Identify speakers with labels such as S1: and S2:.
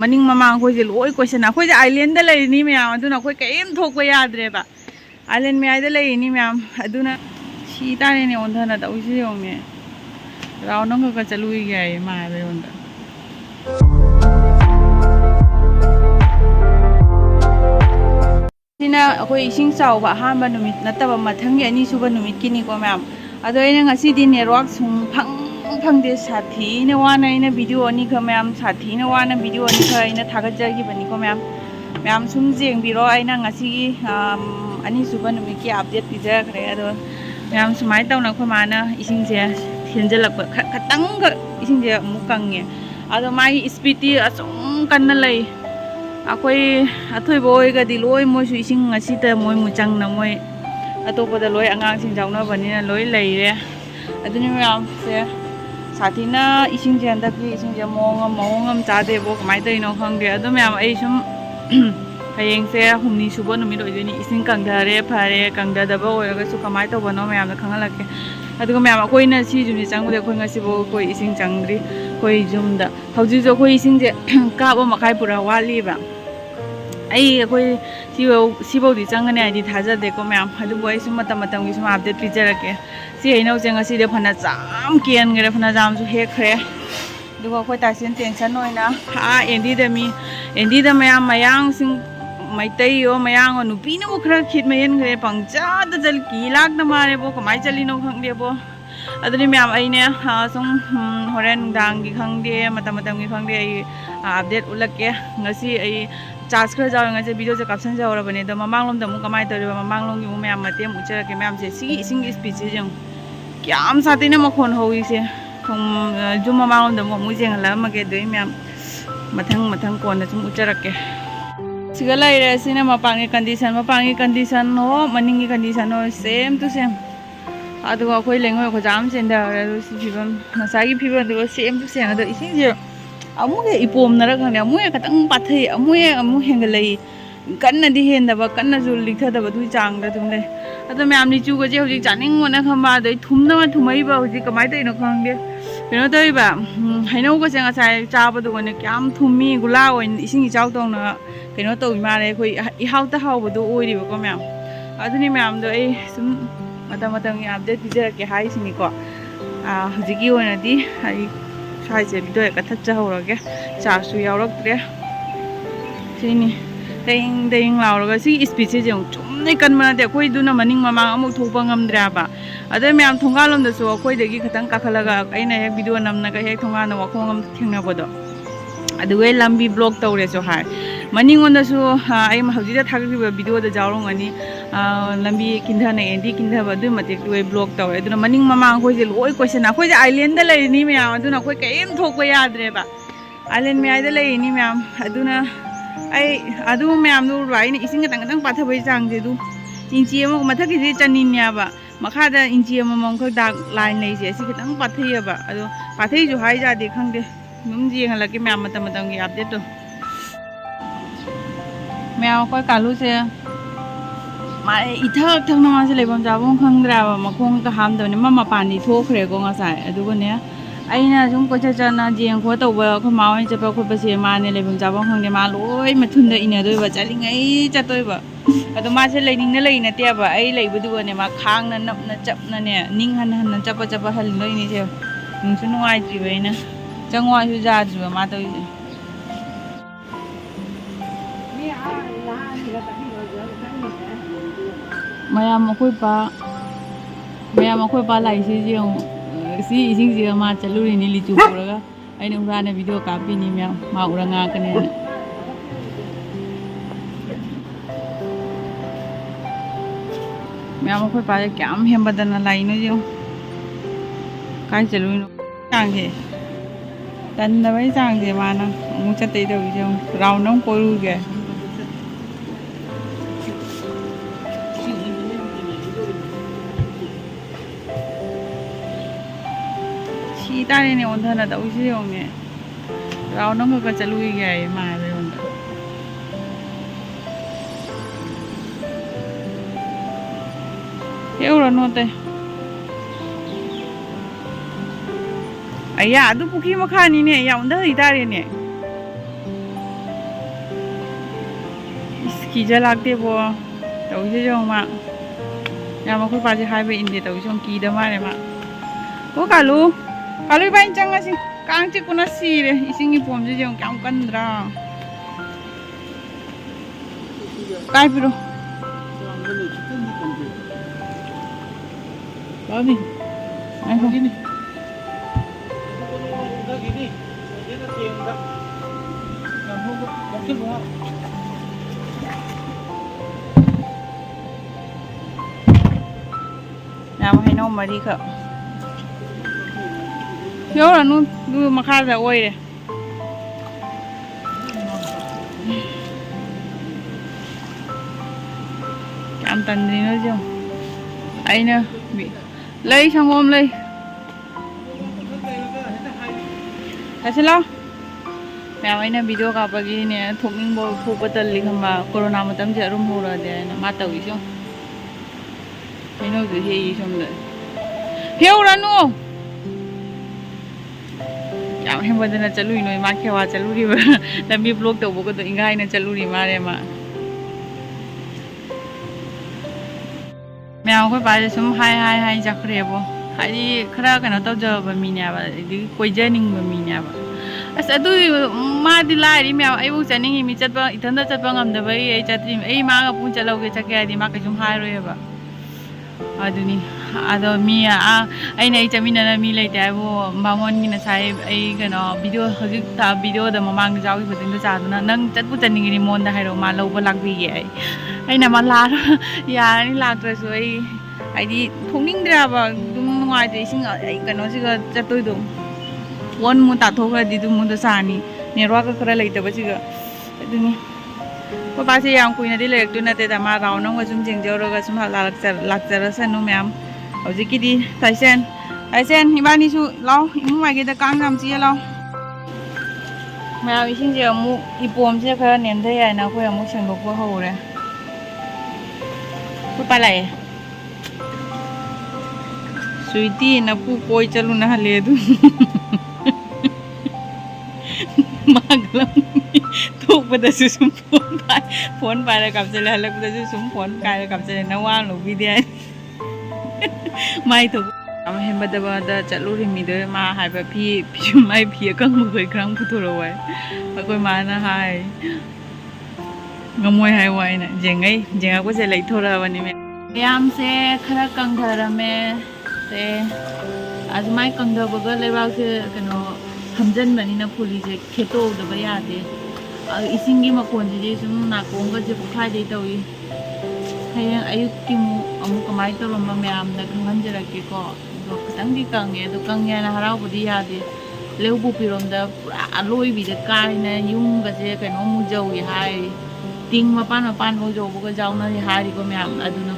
S1: Maning mamang khoi je loi question khoi je island da lai ni myam aduna khoi kaim thokpa yadre ba island me ai da lai ni myam aduna si ta ne ondhana da usi yome raw nong ka chalui ge ma be onda sina khoi ising chaw ba ha ba numit nataba mathang ani suba numit kini ko myam ado ina ngasi di network sung phang de sathi ne wana ina video ani ka myam sathi ne wana video ani ka ina thagat jagi bani ko myam sum jeng biro aina ngasi ani suba numit ki update pija kare ado myam sumai taw na ko mana ising je thenjalak khatang ga ising je mukang ye ado mai speed asung kan na lai akoi athoi boy ga diloi moi su ising ngasi ta moi muchang na moi atopa da loi angang sing jauna bani na loi lai re aduni myam se sathina ising je anda ki ising je mongam cha de bo kamai tai no khang de ado myam ai sum hayeng se humni subo no mi loi ni ising kang da re phare kang da ba oi ga su kamai to bono myam na khang la ke adu myam akoi na si jum ni chang de khoi ngasi bo koi ising changri koi jum da hauji jo koi ising je ka ba makai pura wali ba ai koi sibo di changane ai di thaja de ko myam adu boy sum matam gi sum update picture ke si ai no jeng asi de phana jam kian gre phana jam su he khre dugo koi ta sin tension noina ha endi da mayang sing mai tai yo mayang nu pi na bo khra khit mayen gre pangcha da jal ki lak na mare bo kamai chali no khang de bo aduni myam ai ne sum horen dang gi khang de matam gi khang de ai update ulak ke ngasi ai charge khra jaw nga je video je caption jaw ra bane do mamang lom da mu kamai to mamang lom gi mu myam mate mu chara ke myam je si sing speech jeng kyam sa te ne ma khon hoi se thong ju mamang lom da mu jeng la ma ke doi myam mathang kon na chum uchara ke siga lai re sine ma pangi condition no maning gi condition no same to same adu ko khoi lengoi ko jam chen da ra si phibam sa gi phibam do same to same ado ising je amuge ipom na ra khang ne amuge katang pathai amu hengalai kanna di hen da ba kanna jul liktha da ba du chang da tum le ado myam ni chu ga je hoji chaning mona khamba doi thum na ma thumai ba hoji kamai tai no khang de peno doi ba hainau ga jang sai cha ba du ne kyam thumi gula oin ising i chaw tong na keno to ma re khoi I hau ta hau ba du oi ri ba ko myam adu ni myam do ai sum matam gi update picture ke hai sini ko hoji gi ona di ai sai je video ka that cha hora ge cha su yaw rak tre sini ding law ga si speech je chum nei kan ma de khoi du na maning mama amu thopa ngam dra ba ade myam thonga lom da so khoi de gi khatang ka khala ga aina he video nam na ga he thonga na wa khongam thingna bodo adu we lambi blog tawre so hai maning on da so ai ma hauji da thag bi video da jawrong ani lambi kindha na endi kindha ba du mate we blog tawre adu maning mama khoi je loi question khoi je island da lai ni myam adu na khoi kaim thokpa yadre ba island me ai da lai ni myam adu na ai adu myam du rai ni ising tang patha bai jang je du inchi mo matha ki je chanin ya ba makha da inchi mo mong khak dak line lai je si kitang pathai ba adu pathai ju hai ja de khang de num ji hala ki myam matam gi update to myam koi kalu se ma ithak thang na ma se lebam jabong khang dra ba makhong ka ham do ne ma pan ni tho khre ko nga sai adu ko ne aina sum ko cha na jeng kho to ba kho ma oi cha ba kho ba se ma ne lebam jabong khang de ma loi ma thun da ina doi ba chali ngai cha toi ba adu ma se leining na lei na te ba ai lei bu du ne ma khang na nap na chap na ne ning han na chap hal loi ni je nung su nuai ji bai na changwa su ja ju ma toi mayam khoi pa lai si jeng si ising je ma chaluri ni li chu pura ga ai ne ura na video ka pi ni myam ma ura nga ka ne myam khoi pa kyam hem badana lai no jo kai chaluri no chang je tan na bai chang je ma na mu cha te do jo raw nong ko ru ge ta ne ondhana da usi yome raw nong ka chalui ge ma be onda euro no te aya adu puki makha ni ne ya onda itare ne ꯀꯤꯖ ꯂꯥꯛꯇꯦꯕꯣ ꯇꯧꯁꯦ ꯌꯦꯡꯉꯣ ꯃꯥ ꯌꯥꯝ ꯑꯩꯈꯣꯏ ꯄꯥꯁꯦ ꯍꯥꯏꯕ ꯏꯟꯗꯦ ꯇꯧꯁꯦ ꯌꯦꯡꯉꯣ ꯀꯤꯗ ꯃꯥꯜꯂꯦ ꯃꯥ ꯑꯣ ꯀꯥꯂꯨ ꯀꯥꯂꯨ ꯏꯕꯥꯅꯤ ꯆꯪꯉꯁꯤ ꯀꯥꯡ ꯆꯤꯛꯄꯅ ꯁꯤꯔꯦ ꯏꯁꯤꯡꯒꯤ ꯄꯣꯝꯁꯦ ꯌꯦꯡꯉꯣ ꯀꯌꯥꯝ ꯀꯟꯗ꯭ꯔꯥ ꯀꯥꯏ ꯄꯤꯔꯣ
S2: Kami.
S1: ꯉꯥꯏꯈꯣ
S2: Gini.
S1: ꯌꯥꯝ ꯍꯩꯅꯧ ꯃꯔꯤꯈꯛ ꯌꯧꯔꯅꯨ ꯑꯗꯨ ꯃꯈꯥꯗ ꯑꯣꯏꯔꯦ ꯌꯥꯝ ꯇꯟꯗ꯭ꯔꯤꯅꯣ ꯌꯦꯡꯉꯣ ꯑꯩꯅ ꯂꯩ ꯁꯪꯒꯣꯝ ꯂꯩ ꯆꯠꯁꯤꯂꯣ ꯃꯌꯥꯝ ꯑꯩꯅ ꯚꯤꯗꯤꯑꯣ ꯀꯥꯞꯄꯒꯤꯅꯦ ꯊꯣꯛꯅꯤꯡꯕ ꯊꯣꯛꯄ ꯇꯜꯂꯤ ꯈꯪꯕ ꯀꯣꯔꯣꯅꯥ ꯃꯇꯝꯁꯦ ꯑꯗꯨꯝ ꯍꯧꯔꯛꯑꯗꯤ ꯍꯥꯏꯅ ꯃꯥ ꯇꯧꯏꯁꯨ ꯍꯩꯅꯧꯁꯨ ꯍꯦꯛꯏ ꯁꯣꯝꯗ ꯍꯦꯛꯎꯔꯅꯨ ꯌꯥꯝ ꯍꯦꯟꯃꯟꯗꯅ ꯆꯠꯂꯨꯏ ꯅꯣꯏ ꯃꯥ ꯈꯦꯋꯥ ꯆꯠꯂꯨꯔꯤꯕ ꯂꯝꯕꯤ ꯕ꯭ꯂꯣꯛ ꯇꯧꯕꯒꯗꯣ ꯏꯪꯒꯥꯏꯅ ꯆꯠꯂꯨꯔꯤ ꯃꯥꯜꯂꯦ ꯃꯥ ꯃꯌꯥꯝ ꯑꯩꯈꯣꯏ ꯄꯥꯁꯦ ꯁꯨꯝ ꯍꯥꯏ ꯆꯠꯈ꯭ꯔꯦꯕꯣ ꯍꯥꯏꯗꯤ ꯈꯔ ꯀꯩꯅꯣ ꯇꯧꯖꯕ ꯃꯤꯅꯦꯕ ꯑꯗꯒꯤ ꯀꯣꯏꯖꯅꯤꯡꯕ ꯃꯤꯅꯦꯕ ꯑꯁ ꯑꯗꯨꯒꯤ ꯃꯥꯗꯤ ꯂꯥꯏꯔꯤ ꯃꯌꯥꯝ ꯑꯩꯕꯨ ꯆꯠꯅꯤꯡꯉꯤ ꯃꯤ ꯆꯠꯄ ꯏꯊꯟꯇ ꯆꯠꯄ ꯉꯝꯗꯕꯒꯤ ꯑꯩ ꯆꯠꯇ꯭ꯔꯤ ꯑꯩ ꯃꯥꯒ ꯄꯨꯡ ꯆꯠꯂꯧꯒꯦ ꯆꯠꯀꯦ ꯍꯥꯏꯗꯤ ꯃꯥ ꯀꯩꯁꯨꯝ ꯍꯥꯏꯔꯣꯏꯑꯕ ꯑꯗꯨꯅꯤ ꯑꯗꯣ ꯃꯤ ꯑꯩ ꯆꯠꯃꯤꯟꯅꯅ ꯃꯤ ꯂꯩꯇꯦ ꯍꯥꯏꯕꯨ ꯕꯥꯃꯣꯟꯒꯤ ꯉꯁꯥꯏ ꯑꯩ ꯀꯩꯅꯣ ꯚꯤꯗꯤꯑꯣ ꯍꯧꯖꯤꯛ ꯚꯤꯗꯤꯑꯣꯗ ꯃꯃꯥꯡꯗ ꯌꯥꯎꯈꯤꯕꯁꯤꯡꯗꯣ ꯆꯥꯗꯨꯅ ꯅꯪ ꯆꯠꯅꯤꯡꯉꯤꯅꯤ ꯃꯉꯣꯟꯗ ꯍꯥꯏꯔꯛꯑꯣ ꯃꯥ ꯂꯧꯕ ꯂꯥꯛꯄꯤꯒꯦ ꯑꯩꯅ ꯃꯥ ꯌꯥꯔꯅꯤ ꯂꯥꯛꯇ꯭ꯔꯁꯨ ꯑꯩ ꯍꯥꯏꯗꯤ ꯊꯣꯛꯅꯤꯡꯗ꯭ꯔꯦꯕ ꯑꯗꯨꯝ ꯅꯨꯡꯉꯥꯏꯇ꯭ꯔꯦ ꯏꯁꯤꯡ ꯑꯩ ꯀꯩꯅꯣꯁꯤꯒ ꯆꯠꯇꯣꯏꯗꯣ ꯐꯣꯟ ꯃꯨ ꯇꯥꯊꯣꯛꯈ꯭ꯔꯗꯤ ꯑꯗꯨꯝꯗ ꯆꯥꯅꯤ ꯅꯦꯠꯋꯥꯛꯀ ꯈꯔ ꯂꯩꯇꯕꯁꯤꯒ ꯑꯗꯨꯅꯤ ꯑꯩꯈꯣꯏ ꯄꯥꯁꯦ ꯌꯥꯝ ꯀꯨꯏꯅꯗꯤ ꯂꯩꯔꯛꯇꯣꯏ ꯅꯠꯇꯦꯗ ꯃꯥ ꯔꯥꯎꯟ ꯑꯃꯒ ꯁꯨꯝ ꯌꯦꯡꯖꯧꯔꯒ ꯁꯨꯝ ꯂꯥꯛꯆꯔꯁꯅꯨ ꯃꯌꯥꯝ ꯍꯧꯖꯤꯛꯀꯤꯗꯤ ꯇꯥꯏꯁꯦꯟ ꯏꯕꯥꯅꯤꯁꯨ ꯂꯥꯎ ꯏꯃꯨꯡ ꯋꯥꯏꯒꯦꯗ ꯀꯥꯡ ꯌꯥꯝ ꯆꯤꯛꯑꯦ ꯂꯥꯎ ꯃꯌꯥꯝ ꯏꯁꯤꯡꯁꯦ ꯑꯃꯨꯛ ꯏꯄꯣꯝꯁꯦ ꯈꯔ ꯅꯦꯝꯊꯩ ꯍꯥꯏꯅ ꯑꯩꯈꯣꯏ ꯑꯃꯨꯛ ꯁꯦꯡꯗꯣꯛꯄ ꯍꯧꯔꯦ ꯑꯩꯈꯣꯏ ꯄꯥ ꯂꯥꯛꯑꯦ ꯁ꯭ꯋꯤꯇꯤ ꯅꯄꯨ ꯀꯣꯏ ꯆꯠꯂꯨꯅ ꯍꯜꯂꯦ ꯑꯗꯨ ꯊꯣꯛꯄꯗꯁꯨ ꯁꯨꯝ ꯐꯣꯟ ꯄꯥꯏꯔ ꯀꯥꯞꯆꯜꯂꯦ ꯍꯜꯂꯛꯄꯗꯁꯨ ꯁꯨꯝ ꯐꯣꯟ ꯄꯥꯏꯔ ꯀꯥꯞꯆꯜꯂꯦ ꯅꯋꯥ ꯂꯧꯕꯤꯗꯦ ꯍꯥꯏ ꯃꯥꯏ ꯊꯣꯛꯄ ꯌꯥꯝ ꯍꯦꯟꯕꯗꯕꯗ ꯆꯠꯂꯨꯔꯤ ꯃꯤꯗꯣ ꯃꯥ ꯍꯥꯏꯕ ꯃꯥꯏ ꯐꯤ ꯑꯀꯪꯕꯈꯣꯏ ꯈꯔ ꯄꯨꯊꯣꯔꯛꯑꯣ ꯍꯥꯏ ꯑꯩꯈꯣꯏ ꯃꯥꯅ ꯍꯥꯏ ꯉꯝꯃꯣꯏ ꯍꯥꯏ ꯋꯥꯏꯅ ꯖꯦꯡꯉꯛꯄꯁꯦ ꯂꯩꯊꯣꯔꯛꯑꯕꯅꯤ ꯃꯌꯥꯝꯁꯦ ꯈꯔ ꯀꯪꯊꯔꯝꯃꯦ ꯁꯦ ꯑꯗꯨꯃꯥꯏꯅ ꯀꯪꯊꯕꯒ ꯂꯩꯕꯥꯛꯁꯦ ꯀꯩꯅꯣ ꯐꯝꯖꯤꯟꯕꯅꯤꯅ ꯐꯨꯂꯤꯁꯦ ꯈꯦꯠꯇꯣꯛꯗꯕ ꯌꯥꯗꯦ ꯏꯁꯤꯡꯒꯤ ꯃꯈꯣꯟꯁꯤꯗꯤ ꯁꯨꯝ ꯅꯥꯀꯣꯡꯒꯁꯦ ꯄꯣꯛꯈꯥꯏꯗꯩ ꯇꯧꯏ ꯍꯌꯦꯡ ꯑꯌꯨꯛꯀꯤ ꯑꯃꯨꯛ ꯀꯃꯥꯏꯅ ꯇꯧꯔꯝꯕ ꯃꯌꯥꯝꯗ ꯈꯪꯍꯟꯖꯔꯛꯀꯦꯀꯣ ꯑꯗꯣ ꯈꯤꯇꯪꯗꯤ ꯀꯪꯉꯦ ꯑꯗꯣ ꯀꯪꯉꯦ ꯍꯥꯏꯅ ꯍꯔꯥꯎꯕꯗꯤ ꯌꯥꯗꯦ ꯂꯧꯕꯨꯛꯄꯤꯔꯣꯝꯗ ꯄꯨꯔꯥ ꯑꯂꯣꯏꯕꯤꯗ ꯀꯥꯏꯅ ꯌꯨꯝꯒꯁꯦ ꯀꯩꯅꯣꯃꯨꯛ ꯌꯧꯏ ꯍꯥꯏꯔꯤ ꯇꯤꯡ ꯃꯄꯥꯟ ꯐꯥꯎ ꯌꯧꯕꯒ ꯌꯥꯎꯅꯔꯤ ꯍꯥꯏꯔꯤꯀꯣ ꯃꯌꯥꯝ ꯑꯗꯨꯅ